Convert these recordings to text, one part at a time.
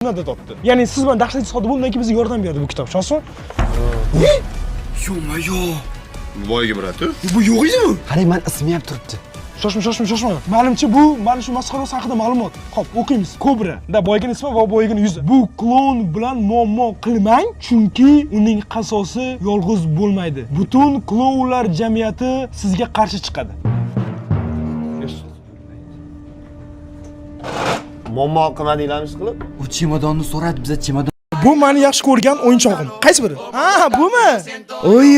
Nada topdi. Ya'ni siz bilan dahshatli sodir bo'lgandan keyin bizga yordam berdi bu kitob. Ishonasizmi? Yo-mayo. Voyga bratu. Bu yo'q edi-mi? Qarang, men ismi ham turibdi. Shoshma. Menimcha bu mana shu masxarasi haqida ma'lumot. Xo'p, o'qiymiz. Kobra. Da boygan ismi va boygan yuzi. Bu klon bilan muammo qilmang, chunki uning qasosi yolg'iz bo'lmaydi. Butun klonlar jamiyati sizga qarshi chiqadi. Muammo qilmadinglarmi qilib? U chemodonni so'radi, biza chemodon. Bu meni yaxshi ko'rgan o'yinchog'im. Qaysi biri? Ha, bumi? Oy.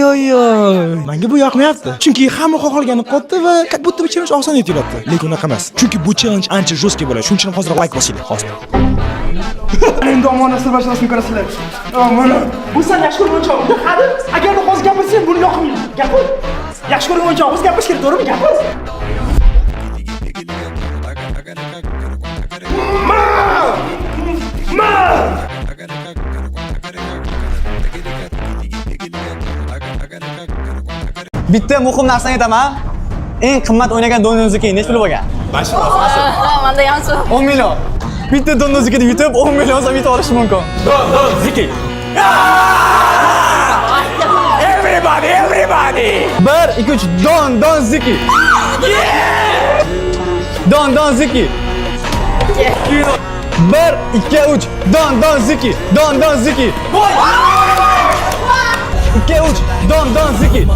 Menga bu yoqmayapti. Chunki hamma xohlaganini qotdi va budda bu challenge oson tuyulyapti. Lekin unaqa emas. Chunki bu challenge ancha jostki bo'ladi. Shuning uchun hozir like bosinglar, hozir. Endi omonat sir basharasini ko'rasizlar. Mana bu sen yaxshi ko'rgan o'yinchog'im. Qani, agar hozir gapirsang buni yoqmaydi. Gapir. Yaxshi ko'rgan o'yinchog'imiz gapirish kerak, to'g'rimi? Gapir. Bitta muhim narsani aytaman. Eng qimmat o'ynagan donnozniki nech pul bo'lgan? Manda yaxshi. 10 million. Bitta donnoznikini yutib 10 million so'm yutib olish mumkin. Donnozniki. Everybody. 1 2 3 donnozniki. Donnozniki. 1 2 3 donnozniki. 2 3 donnozniki.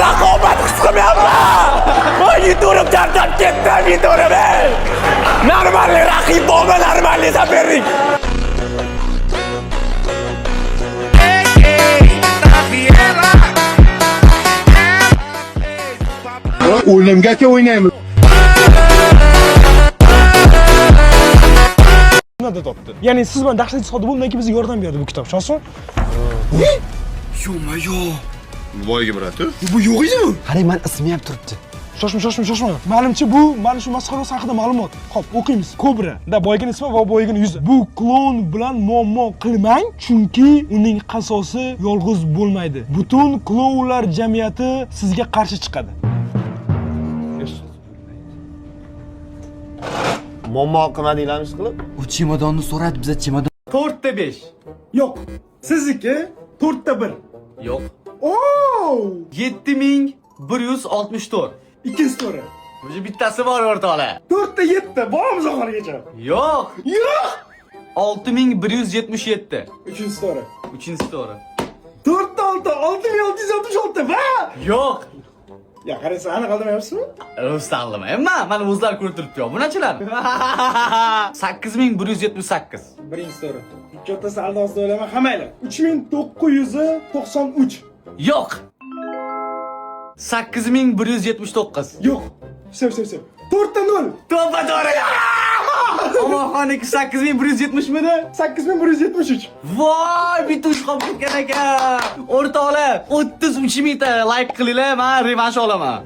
Raqobat qisqamayapti. Yuturib charchab ketdim, yuturib. Normalniy raqib bo'lma, normalniy sopernik. O'limgacha o'ynaymiz. Nada topdi. Ya'ni siz bilan dahshatli sodir bo'lgandan keyin bizga yordam berdi bu kitob. Ishonasizmi? Yo-mayo. Voyga bratu. Bu yo'q edi-mi? Qarang, men ismi ham turibdi. Shoshma. Menimcha bu mana shu masxarasi haqida ma'lumot. Xo'p, o'qiymiz. Kobra. Da boygan ismi va boygan yuzi. Bu klon bilan muammo qilmang, chunki uning qasosi yolg'iz bo'lmaydi. Butun klonlar jamiyati sizga qarshi chiqadi. Muammo qilmadinglarmi qilib? U chemodonni so'radi, biza chemodon. 4 ta 5. Yo'q. Sizniki 4 ta 1. Yo'q. Oo! 7164. Ikkinchi to'g'ri. Bu bittasi bor o'rtoqlar. 4 ta 7 bormiz oxirigacha. Yo'q. 6177. Uchinchi to'g'ri. Uchinchisi to'g'ri. 4 ta 6 6666 va Yo'q. ya qaraysan, aniq olmayapsizmi? O'ztanlamayman. Mana o'zlari ko'rib turibdi-ku. Bu nachilar? 8178. Birinchi to'g'ri. Ikkitasi aldosida o'ylayman, hammanglar. 3993. Yo'q. 8179. Yo'q. Sev. 4 ta 0. To'g'ri to'g'ri. Omonxonniki 8170 midi? 8173. Voy, bitta uch qolib ketgan ekan. O'rtoqlar, 33 mingta like qilinglar, men revansh olaman.